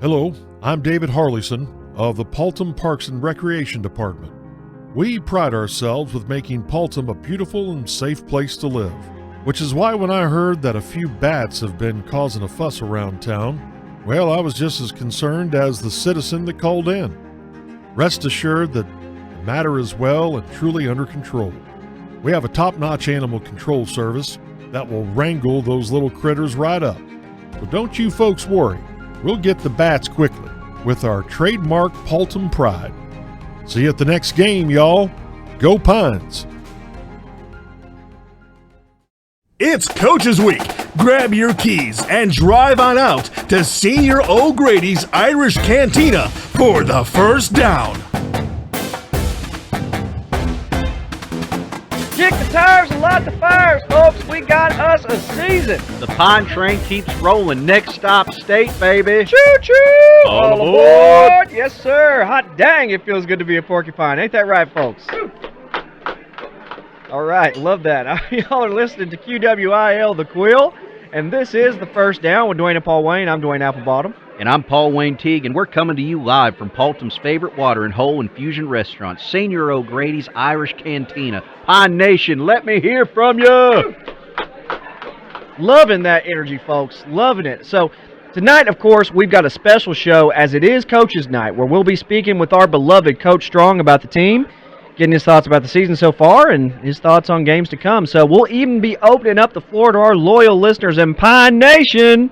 Hello, I'm David Harleyson of the Paultom Parks and Recreation Department. We pride ourselves with making Paultom a beautiful and safe place to live, which is why when I heard that a few bats have been causing a fuss around town, well, I was just as concerned as the citizen that called in. Rest assured that the matter is well and truly under control. We have a top-notch animal control service that will wrangle those little critters right up. So don't you folks worry. We'll get the bats quickly with our trademark Paultom pride. See you at the next game, y'all. Go Pines! It's Coaches Week. Grab your keys and drive on out to Senor O'Grady's Irish Cantina for the first down. Kick the tires and light the fires, folks. We got us a season. The Pine Train keeps rolling. Next stop, State, baby. Choo-choo! All aboard. Yes, sir. Hot dang, it feels good to be a Porcupine. Ain't that right, folks? All right, love that. Y'all are listening to QWIL The Quill, and this is The First Down with Dwayne and Paul Wayne. I'm Dwayne Applebottom. And I'm Paul Wayne Teague, and we're coming to you live from Paultom's favorite water and hole infusion restaurant, Senor O'Grady's Irish Cantina. Pine Nation, let me hear from you. Loving that energy, folks. Loving it. So tonight, of course, we've got a special show as it is Coaches Night, where we'll be speaking with our beloved Coach Strong about the team, getting his thoughts about the season so far and his thoughts on games to come. So we'll even be opening up the floor to our loyal listeners in Pine Nation.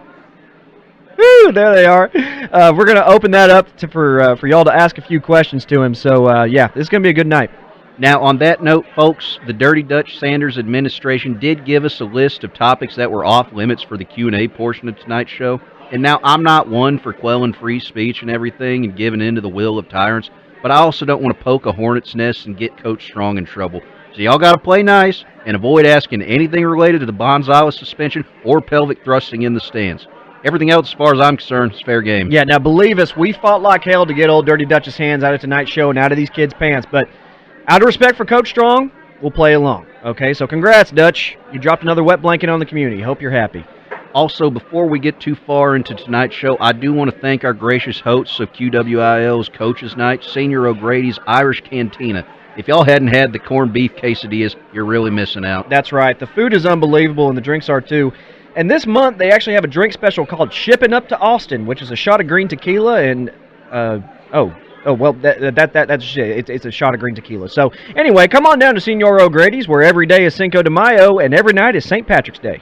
Woo, there they are. We're going to open that up for y'all to ask a few questions to him. So, yeah, this is going to be a good night. Now, on that note, folks, the Dirty Dutch Sanders administration did give us a list of topics that were off limits for the Q&A portion of tonight's show. And now, I'm not one for quelling free speech and everything and giving in to the will of tyrants, but I also don't want to poke a hornet's nest and get Coach Strong in trouble. So y'all got to play nice and avoid asking anything related to the Bonzales suspension or pelvic thrusting in the stands. Everything else, as far as I'm concerned, is fair game. Yeah, now believe us, we fought like hell to get old Dirty Dutch's hands out of tonight's show and out of these kids' pants. But out of respect for Coach Strong, we'll play along. Okay, so congrats, Dutch. You dropped another wet blanket on the community. Hope you're happy. Also, before we get too far into tonight's show, I do want to thank our gracious hosts of QWIL's Coaches Night, Senor O'Grady's Irish Cantina. If y'all hadn't had the corned beef quesadillas, you're really missing out. That's right. The food is unbelievable, and the drinks are too. And this month, they actually have a drink special called Shipping Up to Austin, which is a shot of green tequila and, it's a shot of green tequila. So, anyway, come on down to Senor O'Grady's, where every day is Cinco de Mayo and every night is St. Patrick's Day.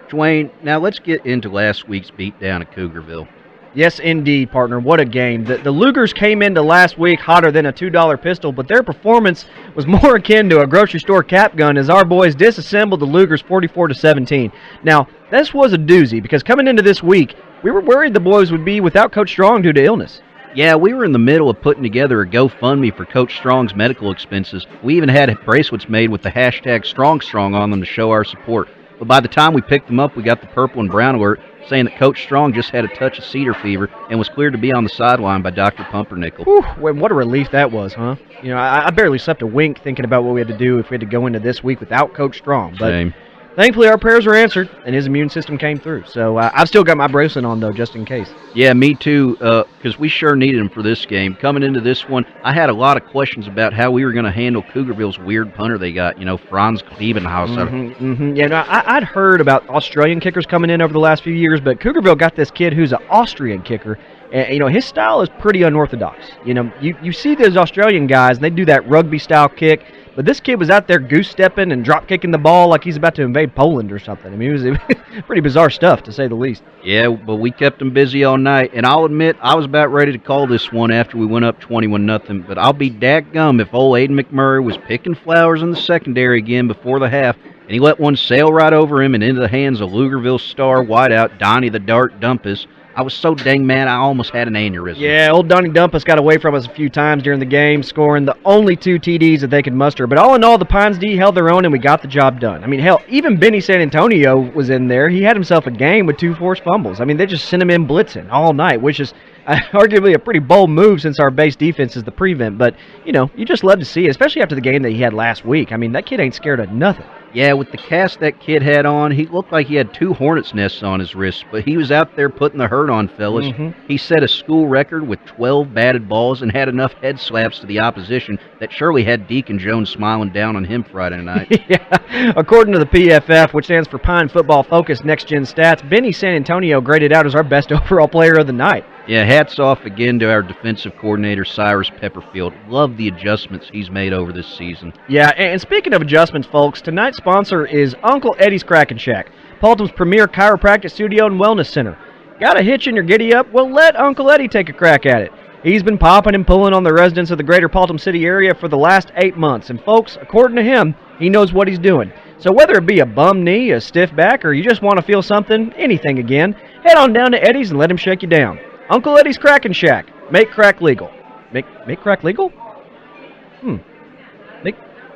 Dwayne, now let's get into last week's beatdown at Cougarville. Yes, indeed, partner. What a game. The Lugers came into last week hotter than a $2 pistol, but their performance was more akin to a grocery store cap gun as our boys disassembled the Lugers 44-17. Now, this was a doozy because coming into this week, we were worried the boys would be without Coach Strong due to illness. Yeah, we were in the middle of putting together a GoFundMe for Coach Strong's medical expenses. We even had bracelets made with the hashtag StrongStrong on them to show our support. But by the time we picked them up, we got the purple and brown alert saying that Coach Strong just had a touch of cedar fever and was cleared to be on the sideline by Dr. Pumpernickel. Whew, what a relief that was, huh? You know, I barely slept a wink thinking about what we had to do if we had to go into this week without Coach Strong. But Same. Thankfully, our prayers were answered, and his immune system came through. So I've still got my bracelet on, though, just in case. Yeah, me too, because we sure needed him for this game. Coming into this one, I had a lot of questions about how we were going to handle Cougarville's weird punter they got, Franz Klebenhaus. Yeah, no, I'd heard about Australian kickers coming in over the last few years, but Cougarville got this kid who's an Austrian kicker. And, his style is pretty unorthodox. You see those Australian guys, and they do that rugby-style kick, but this kid was out there goose-stepping and drop-kicking the ball like he's about to invade Poland or something. I mean, it was pretty bizarre stuff, to say the least. Yeah, but we kept him busy all night, and I'll admit I was about ready to call this one after we went up 21-0, but I'll be dadgum if old Aiden McMurray was picking flowers in the secondary again before the half, and he let one sail right over him and into the hands of Lugerville star wideout Donnie the Dart Dumpus. I was so dang mad I almost had an aneurysm. Yeah, old Donnie Dumpus got away from us a few times during the game, scoring the only 2 TDs that they could muster. But all in all, the Pines D held their own, and we got the job done. I mean, hell, even Benny San Antonio was in there. He had himself a game with 2 forced fumbles. I mean, they just sent him in blitzing all night, which is arguably a pretty bold move since our base defense is the prevent. But, you just love to see it, especially after the game that he had last week. I mean, that kid ain't scared of nothing. Yeah, with the cast that kid had on, he looked like he had 2 hornet's nests on his wrists, but he was out there putting the hurt hurt on, fellas. He set a school record with 12 batted balls and had enough head slaps to the opposition that surely had Deacon Jones smiling down on him Friday night. Yeah. According to the PFF, which stands for Pine Football Focus Next Gen Stats, Benny San Antonio graded out as our best overall player of the night. Yeah, hats off again to our defensive coordinator, Cyrus Pepperfield. Love the adjustments he's made over this season. Yeah, and speaking of adjustments, folks, tonight's sponsor is Uncle Eddie's Crack and Shack, Paultom's premier chiropractic studio and wellness center. Got a hitch in your giddy-up? Well, let Uncle Eddie take a crack at it. He's been popping and pulling on the residents of the greater Paultom City area for the last 8 months. And, folks, according to him, he knows what he's doing. So whether it be a bum knee, a stiff back, or you just want to feel something, anything again, head on down to Eddie's and let him shake you down. Uncle Eddie's Crack and Shack. Make crack legal. Make crack legal?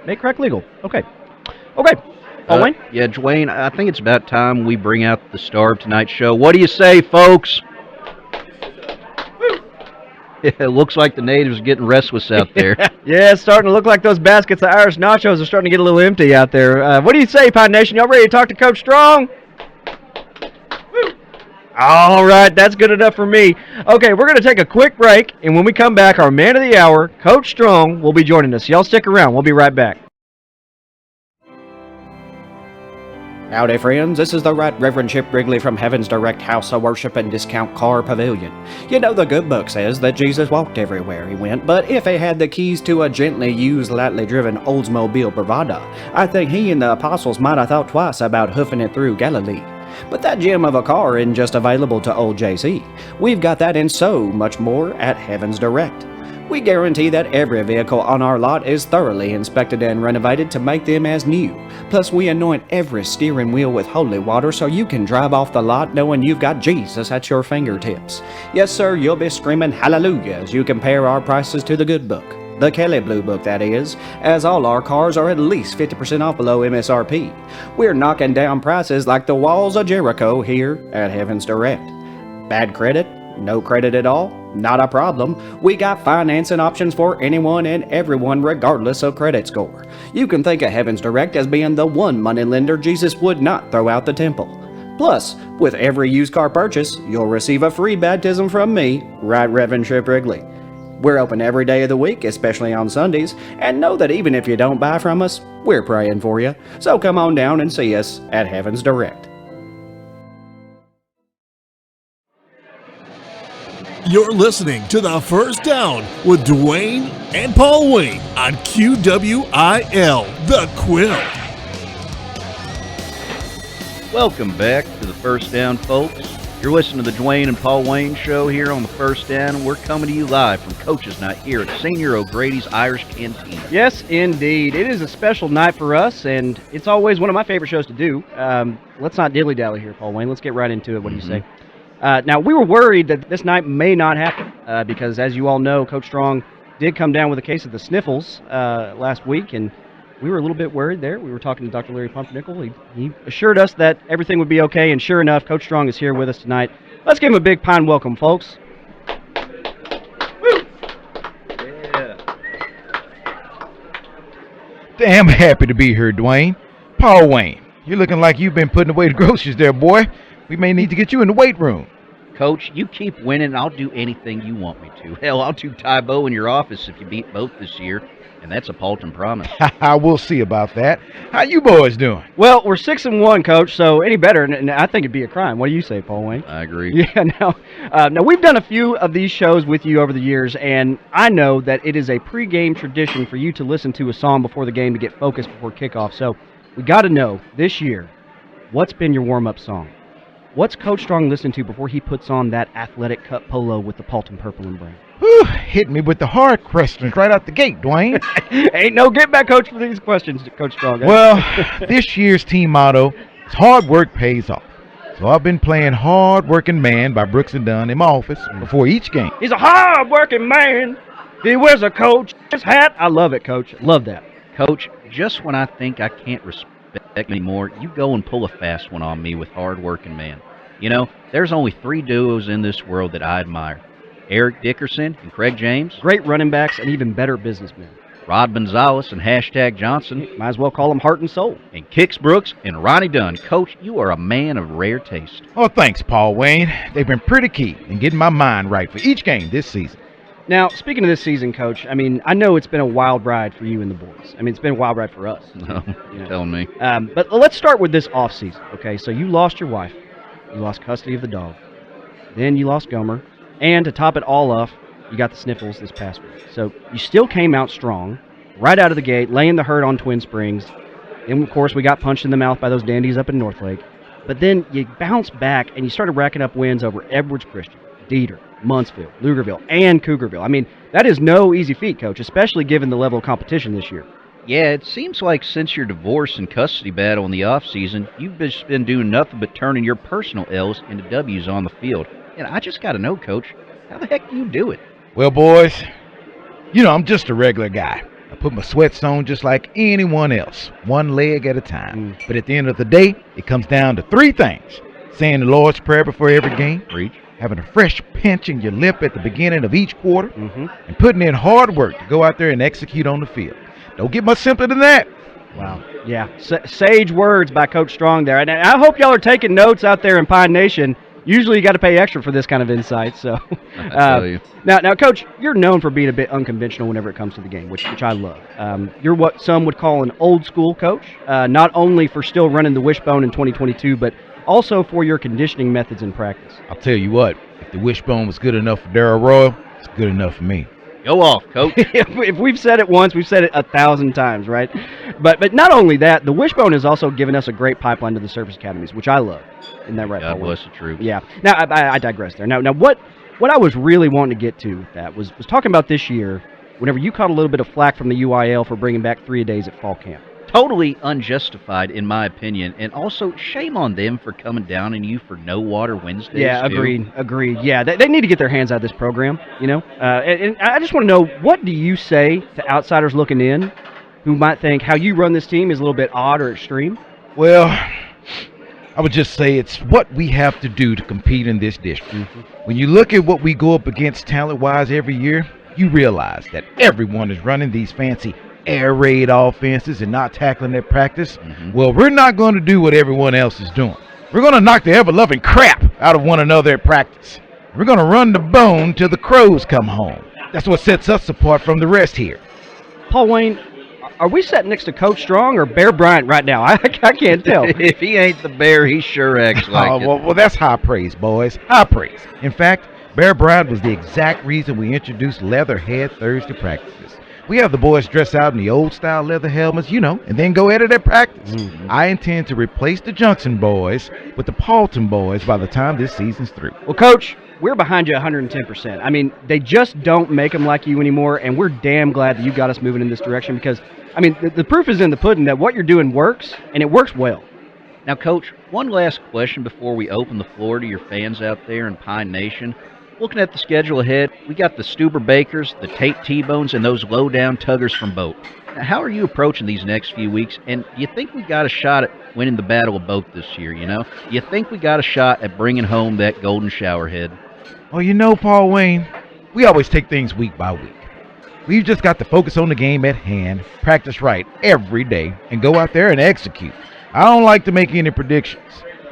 Make crack legal. Okay. Paul Wayne? Yeah, Dwayne, I think it's about time we bring out the star of tonight's show. What do you say, folks? It looks like the natives are getting restless out there. Yeah, it's starting to look like those baskets of Irish nachos are starting to get a little empty out there. What do you say, Pine Nation? Y'all ready to talk to Coach Strong? All right, that's good enough for me. Okay, we're going to take a quick break, and when we come back, our man of the hour, Coach Strong, will be joining us. Y'all stick around. We'll be right back. Howdy, friends. This is the Right Reverend Chip Wrigley from Heaven's Direct House of Worship and Discount Car Pavilion. You know, the good book says that Jesus walked everywhere he went, but if he had the keys to a gently used, lightly driven Oldsmobile Bravada, I think he and the apostles might have thought twice about hoofing it through Galilee. But that gem of a car isn't just available to old JC. We've got that and so much more at Heaven's Direct. We guarantee that every vehicle on our lot is thoroughly inspected and renovated to make them as new. Plus, we anoint every steering wheel with holy water so you can drive off the lot knowing you've got Jesus at your fingertips. Yes, sir, you'll be screaming hallelujah as you compare our prices to the good book. The Kelly Blue Book, that is, as all our cars are at least 50% off below MSRP. We're knocking down prices like the walls of Jericho here at Heaven's Direct. Bad credit? No credit at all? Not a problem. We got financing options for anyone and everyone regardless of credit score. You can think of Heaven's Direct as being the one money lender Jesus would not throw out the temple. Plus, with every used car purchase, you'll receive a free baptism from me, Right Reverend Chip Wrigley. We're open every day of the week, especially on Sundays, and know that even if you don't buy from us, we're praying for you. So come on down and see us at Heaven's Direct. You're listening to The First Down with Dwayne and Paul Wayne on QWIL, The Quill. Welcome back to The First Down, folks. You're listening to the Dwayne and Paul Wayne Show here on The First Down, and we're coming to you live from Coach's Night here at Senor O'Grady's Irish Cantina. Yes, indeed. It is a special night for us, and it's always one of my favorite shows to do. Let's not dilly-dally here, Paul Wayne. Let's get right into it. What do you say? Now, we were worried that this night may not happen because, as you all know, Coach Strong did come down with a case of the sniffles last week, and we were a little bit worried there. We were talking to Dr. Larry Pumpernickel. He assured us that everything would be okay, and sure enough, Coach Strong is here with us tonight. Let's give him a big pine welcome, folks. Woo! Yeah. Damn happy to be here, Dwayne. Paul Wayne, you're looking like you've been putting away the groceries there, boy. We may need to get you in the weight room. Coach, you keep winning, I'll do anything you want me to. Hell, I'll do Tybo in your office if you beat both this year. And that's a Paultom promise. We'll see about that. How you boys doing? Well, we're 6-1, Coach, so any better, and I think it'd be a crime. What do you say, Paul Wayne? I agree. Yeah, now we've done a few of these shows with you over the years, and I know that it is a pregame tradition for you to listen to a song before the game to get focused before kickoff. So we got to know, this year, what's been your warm-up song? What's Coach Strong listening to before he puts on that athletic cut polo with the Paultom purple and brown? Whew, hit me with the hard questions right out the gate, Dwayne. Ain't no get back, Coach, for these questions, Coach Strong. Well, this year's team motto is hard work pays off. So I've been playing Hard Working Man by Brooks and Dunn in my office before each game. He's a hard-working man. He wears a coach's hat. I love it, Coach. Love that. Coach, just when I think I can't respect anymore, you go and pull a fast one on me with Hard Working Man. You know, there's only 3 duos in this world that I admire. Eric Dickerson and Craig James. Great running backs and even better businessmen. Rod Gonzalez and Hashtag Johnson, Might as well call him Heart and Soul. and Kix Brooks and Ronnie Dunn. Coach, you are a man of rare taste. Oh, thanks, Paul Wayne. They've been pretty key in getting my mind right for each game this season. Now, speaking of this season, Coach, I mean, I know it's been a wild ride for you and the boys. I mean, it's been a wild ride for us. No, You know. telling me. But let's start with this offseason, okay? So you lost your wife. You lost custody of the dog. Then you lost Gomer. And to top it all off, you got the sniffles this past week. So you still came out strong, right out of the gate, laying the hurt on Twin Springs. Then, of course, we got punched in the mouth by those dandies up in Northlake. But then you bounced back, and you started racking up wins over Edwards Christian, Dieter, Munnsville, Lugerville, and Cougarville. I mean, that is no easy feat, Coach, especially given the level of competition this year. Yeah, it seems like since your divorce and custody battle in the offseason, you've just been doing nothing but turning your personal L's into W's on the field. And I just got to know, Coach, how the heck do you do it? Well, boys, I'm just a regular guy. I put my sweats on just like anyone else, one leg at a time. But at the end of the day, it comes down to three things. Saying the Lord's Prayer before every game, Preach. having a fresh pinch in your lip at the beginning of each quarter, Mm-hmm. and putting in hard work to go out there and execute on the field. Don't get much simpler than that. Wow. Yeah. Sage words by Coach Strong there. And I hope y'all are taking notes out there in Pine Nation. Usually you got to pay extra for this kind of insight. So, I tell you. Now, Coach, you're known for being a bit unconventional whenever it comes to the game, which I love. You're what some would call an old school coach, not only for still running the wishbone in 2022, but also for your conditioning methods in practice. I'll tell you what, if the wishbone was good enough for Darryl Royal, it's good enough for me. Go off, Coach. If we've said it once, we've said it 1,000 times, right? But not only that, the wishbone has also given us a great pipeline to the service academies, which I love. Isn't that right? God Paul? bless the troops. Yeah. Now I digress there. Now what I was really wanting to get to with that was talking about this year. Whenever you caught a little bit of flack from the UIL for bringing back 3-a-days at fall camp. Totally unjustified, in my opinion, and also shame on them for coming down on you for no water Wednesdays. Yeah, too. agreed. Yeah, they need to get their hands out of this program, And I just want to know, what do you say to outsiders looking in who might think how you run this team is a little bit odd or extreme? Well, I would just say it's what we have to do to compete in this district. Mm-hmm. When you look at what we go up against talent-wise every year, you realize that everyone is running these fancy air raid offenses and not tackling their practice. Well, we're not going to do what everyone else is doing. We're going to knock the ever-loving crap out of one another at practice. We're going to run the bone till the crows come home. That's what sets us apart from the rest here. Paul Wayne, are we sitting next to Coach Strong or Bear Bryant right now? I can't tell. If he ain't the bear, he sure acts like it. Well, that's high praise, boys. High praise. In fact, Bear Bryant was the exact reason we introduced Leatherhead Thursday practices. We have the boys dress out in the old-style leather helmets, and then go at it at practice. I intend to replace the Junction boys with the Paultom boys by the time this season's through. Well, Coach, we're behind you 110%. I mean, they just don't make them like you anymore, and we're damn glad that you got us moving in this direction because, I mean, the proof is in the pudding that what you're doing works, and it works well. Now, Coach, one last question before we open the floor to your fans out there in Pine Nation. Looking at the schedule ahead, we got the Stuber Bakers, the Tate T-Bones, and those low-down tuggers from Boat. Now, how are you approaching these next few weeks, and do you think we got a shot at winning the Battle of Boat this year, Do you think we got a shot at bringing home that golden shower head? Well, Paul Wayne, we always take things week by week. We've just got to focus on the game at hand, practice right every day, and go out there and execute. I don't like to make any predictions.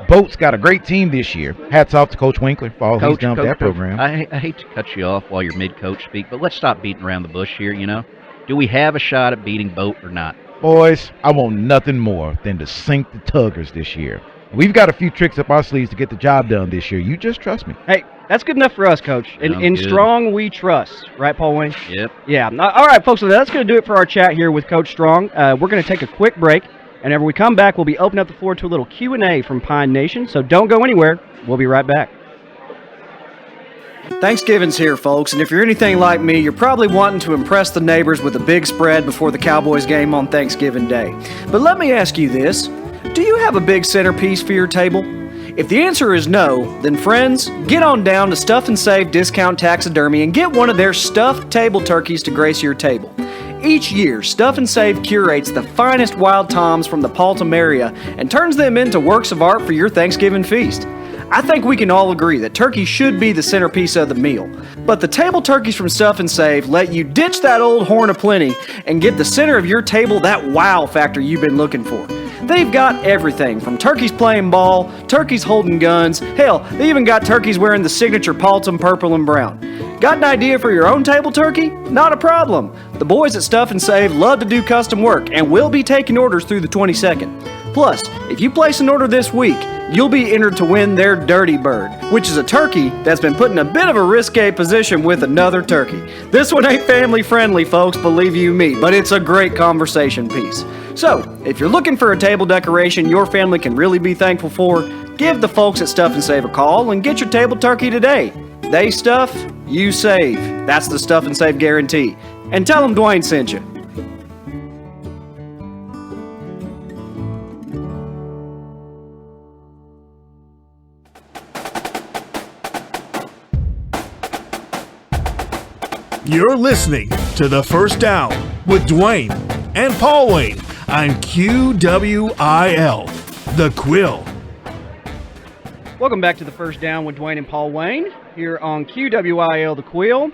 Boat's got a great team this year. Hats off to Coach Winkler for all he's done with that program. I hate to cut you off while you're mid-coach speak, but let's stop beating around the bush here, Do we have a shot at beating Boat or not? Boys, I want nothing more than to sink the Tuggers this year. We've got a few tricks up our sleeves to get the job done this year. You just trust me. Hey, that's good enough for us, Coach. In Strong, we trust. Right, Paul Wayne? Yep. Yeah. All right, folks, so that's going to do it for our chat here with Coach Strong. We're going to take a quick break. And whenever we come back, we'll be opening up the floor to a little Q&A from Pine Nation. So don't go anywhere. We'll be right back. Thanksgiving's here, folks, and if you're anything like me, you're probably wanting to impress the neighbors with a big spread before the Cowboys game on Thanksgiving Day. But let me ask you this. Do you have a big centerpiece for your table? If the answer is no, then friends, get on down to Stuff and Save Discount Taxidermy and get one of their stuffed table turkeys to grace your table. Each year, Stuff and Save curates the finest wild toms from the Paultom area and turns them into works of art for your Thanksgiving feast. I think we can all agree that turkey should be the centerpiece of the meal. But the table turkeys from Stuff and Save let you ditch that old horn of plenty and give the center of your table that wow factor you've been looking for. They've got everything from turkeys playing ball, turkeys holding guns, hell, they even got turkeys wearing the signature Paultom purple and brown. Got an idea for your own table turkey? Not a problem. The boys at Stuff and Save love to do custom work and will be taking orders through the 22nd. Plus, if you place an order this week, you'll be entered to win their Dirty Bird, which is a turkey that's been put in a bit of a risque position with another turkey. This one ain't family friendly, folks, believe you me, but it's a great conversation piece. So, if you're looking for a table decoration your family can really be thankful for, give the folks at Stuff and Save a call and get your table turkey today. They stuff, you save. That's the Stuff and Save guarantee. And tell them Dwayne sent you. You're listening to The First Down with Dwayne and Paul Wayne on QWIL, The Quill. Welcome back to The First Down with Dwayne and Paul Wayne here on QWIL The Quill.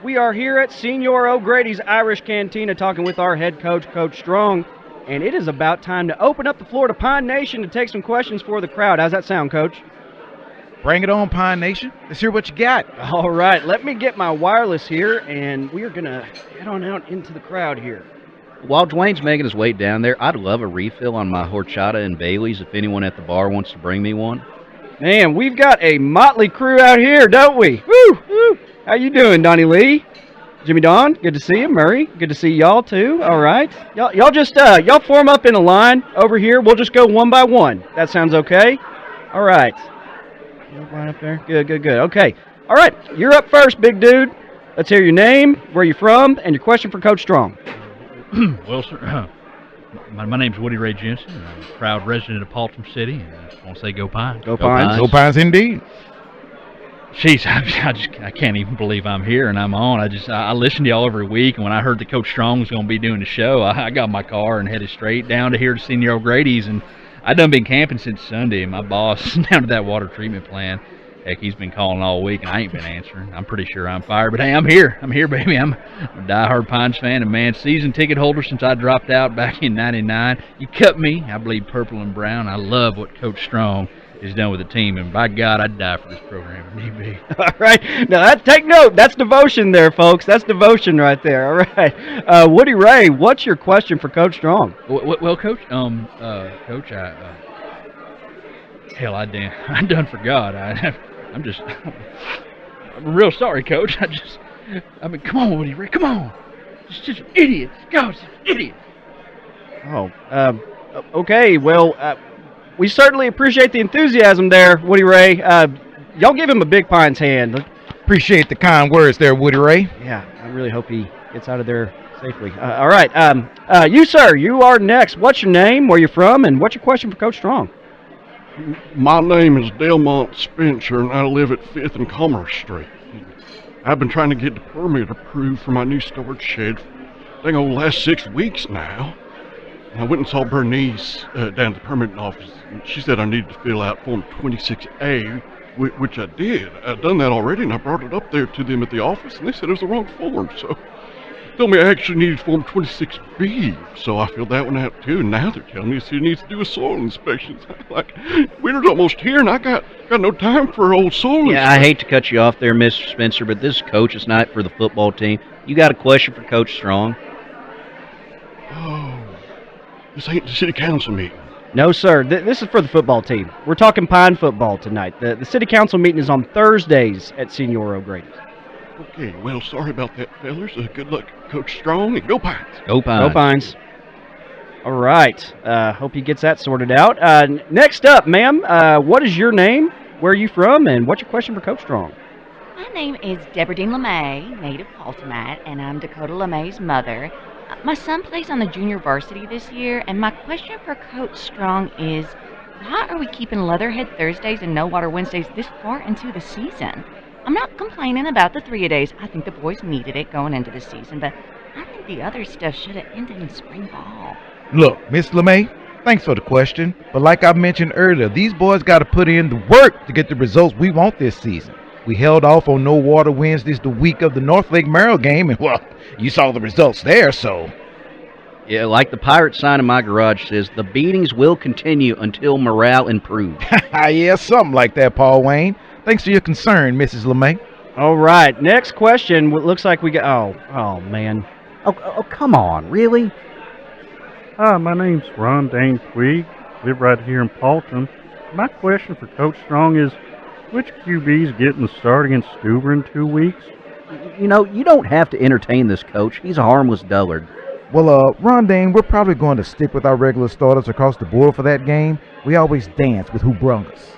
We are here at Senor O'Grady's Irish Cantina talking with our head coach, Coach Strong, and it is about time to open up the floor to Pine Nation to take some questions for the crowd. How's that sound, Coach? Bring it on, Pine Nation. Let's hear what you got. All right, let me get my wireless here, and we are going to head on out into the crowd here. While Dwayne's making his way down there, I'd love a refill on my horchata and Bailey's if anyone at the bar wants to bring me one. Man, we've got a motley crew out here, don't we? Woo! Woo! How you doing, Donnie Lee? Jimmy Don, good to see you. Murray, good to see y'all too. All right, y'all just y'all form up in a line over here. We'll just go one by one. That sounds okay. All right. Line up there. Good. Okay. All right, you're up first, big dude. Let's hear your name, where you're from, and your question for Coach Strong. Well, sir, my name's Woody Ray Jensen. I'm a proud resident of Paultom City, and I just want to say go Pines. Go Pines. Go Pines indeed. Jeez, I can't even believe I'm here and I'm on. I listen to y'all every week, and when I heard that Coach Strong was going to be doing the show, I got in my car and headed straight down to here to Senor O'Grady's, and I done been camping since Sunday. My boss down to that water treatment plant, heck, he's been calling all week, and I ain't been answering. I'm pretty sure I'm fired, but hey, I'm here. I'm here, baby. I'm a diehard Pines fan, and man, season ticket holder since I dropped out back in '99. You cut me, I bleed purple and brown. I love what Coach Strong has done with the team, and by God, I'd die for this program if need be. All right, now take note. That's devotion there, folks. That's devotion right there. All right, Woody Ray, what's your question for Coach Strong? Well, Coach, Coach, I done forgot. I'm real sorry, Coach. I mean, come on, Woody Ray, come on. It's just idiots. God, it's idiots. Oh, okay. Well, we certainly appreciate the enthusiasm there, Woody Ray. Y'all give him a big Pines hand. Appreciate the kind words there, Woody Ray. Yeah, I really hope he gets out of there safely. All right, you, sir, you are next. What's your name, where you're from, and what's your question for Coach Strong? My name is Delmont Spencer, and I live at 5th and Commerce Street. I've been trying to get the permit approved for my new storage shed for the last 6 weeks now. I went and saw Bernice down at the permitting office, and she said I needed to fill out Form 26A, which I did. I'd done that already, and I brought it up there to them at the office, and they said it was the wrong form, so they told me I actually needed Form 26B, so I filled that one out too, and now they're telling me it needs to do a soil inspection. Like, winter's almost here, and I got no time for old soil inspection. Yeah, I hate to cut you off there, Mr. Spencer, but this is Coach's night for the football team. You got a question for Coach Strong? Oh, this ain't the city council meeting. No, sir. This is for the football team. We're talking Pine football tonight. The city council meeting is on Thursdays at Senor O'Grady's. Okay, well, sorry about that, fellas. Good luck, Coach Strong, and go Pines. Go Pines. Go Pines. All right. Hope he gets that sorted out. Next up, ma'am, what is your name, where are you from, and what's your question for Coach Strong? My name is Deborah Dean LeMay, native Paultomite, and I'm Dakota LeMay's mother. My son plays on the junior varsity this year, and my question for Coach Strong is, why are we keeping Leatherhead Thursdays and No Water Wednesdays this far into the season? I'm not complaining about the 3-a-days. I think the boys needed it going into the season, but I think the other stuff should have ended in spring ball. Look, Miss LeMay, Thanks for the question, but like I mentioned earlier, these boys got to put in the work to get the results we want this season. We held off on no water Wednesdays the week of the North Lake Merrill game, and well, you saw the results there, so. Yeah, like the pirate sign in my garage says, the beatings will continue until morale improves. Yeah, something like that, Paul Wayne. Thanks for your concern, Mrs. LeMay. All right, next question. Looks like we got. Oh man. Oh, come on, really? Hi, my name's Ron Dane Puig. Live right here in Paultom. My question for Coach Strong is, which QB's getting the start against Stuber in 2 weeks? You know, you don't have to entertain this coach. He's a harmless dullard. Well, Ron Dane, we're probably going to stick with our regular starters across the board for that game. We always dance with who brung us.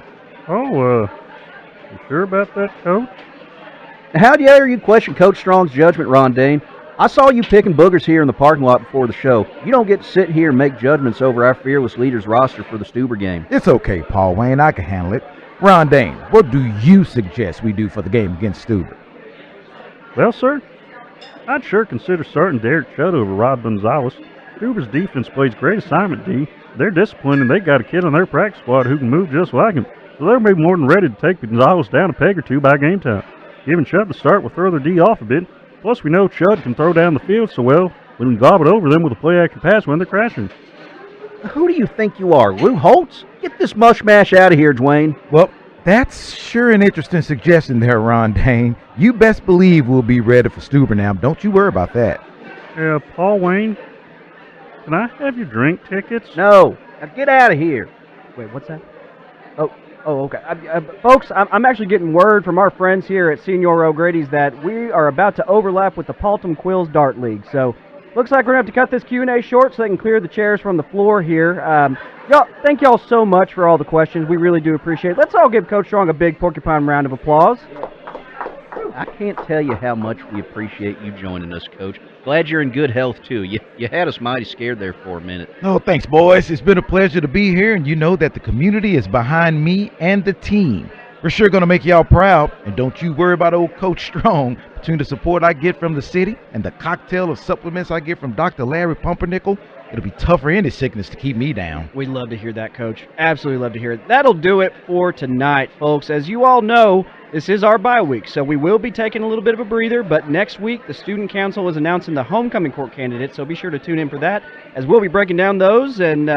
Oh, you sure about that, Coach? How dare you question Coach Strong's judgment, Ron Dane? I saw you picking boogers here in the parking lot before the show. You don't get to sit here and make judgments over our fearless leader's roster for the Stuber game. It's okay, Paul Wayne. I can handle it. Ron Dane, what do you suggest we do for the game against Stuber? Well, sir, I'd sure consider starting Derek Judd over Rod Gonzalez. Stuber's defense plays great assignment D. They're disciplined, and they got a kid on their practice squad who can move just like him. So they'll be more than ready to take Gonzalez down a peg or two by game time. Giving Chud the start will throw their D off a bit. Plus, we know Chud can throw down the field so well we can gob it over them with a play-action pass when they're crashing. Who do you think you are, Lou Holtz? Get this mush-mash out of here, Dwayne. Well, that's sure an interesting suggestion there, Ron Dane. You best believe we'll be ready for Stuber now. Don't you worry about that. Paul Wayne, can I have your drink tickets? No. Now get out of here. Wait, what's that? Oh, okay. Folks, I'm actually getting word from our friends here at Senor O'Grady's that we are about to overlap with the Paultom Quills Dart League. So, looks like we're going to have to cut this Q&A short so they can clear the chairs from the floor here. Thank y'all so much for all the questions. We really do appreciate it. Let's all give Coach Strong a big porcupine round of applause. I can't tell you how much we appreciate you joining us, Coach. Glad you're in good health, too. You had us mighty scared there for a minute. Oh, thanks, boys. It's been a pleasure to be here, and you know that the community is behind me and the team. We're sure going to make y'all proud, and don't you worry about old Coach Strong. Between the support I get from the city and the cocktail of supplements I get from Dr. Larry Pumpernickel, it'll be tough for any sickness to keep me down. We'd love to hear that, Coach. Absolutely love to hear it. That'll do it for tonight, folks. As you all know, this is our bye week, so we will be taking a little bit of a breather, but next week the Student Council is announcing the homecoming court candidates, so be sure to tune in for that, as we'll be breaking down those and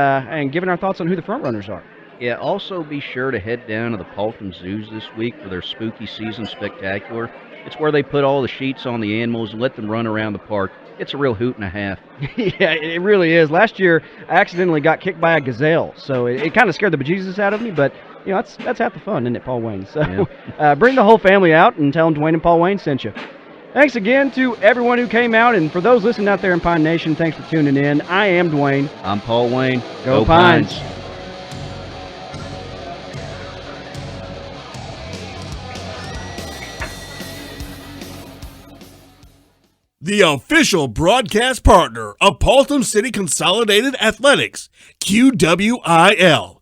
giving our thoughts on who the front runners are. Yeah, also be sure to head down to the Paultom Zoos this week for their Spooky Season Spectacular. It's where they put all the sheets on the animals and let them run around the park. It's a real hoot and a half. Yeah, it really is. Last year, I accidentally got kicked by a gazelle, so it kind of scared the bejesus out of me, but you know that's half the fun, isn't it, Paul Wayne? So bring the whole family out and tell them Dwayne and Paul Wayne sent you. Thanks again to everyone who came out, and for those listening out there in Pine Nation, thanks for tuning in. I am Dwayne. I'm Paul Wayne. Go Pines. The official broadcast partner of Paultom City Consolidated Athletics, QWIL.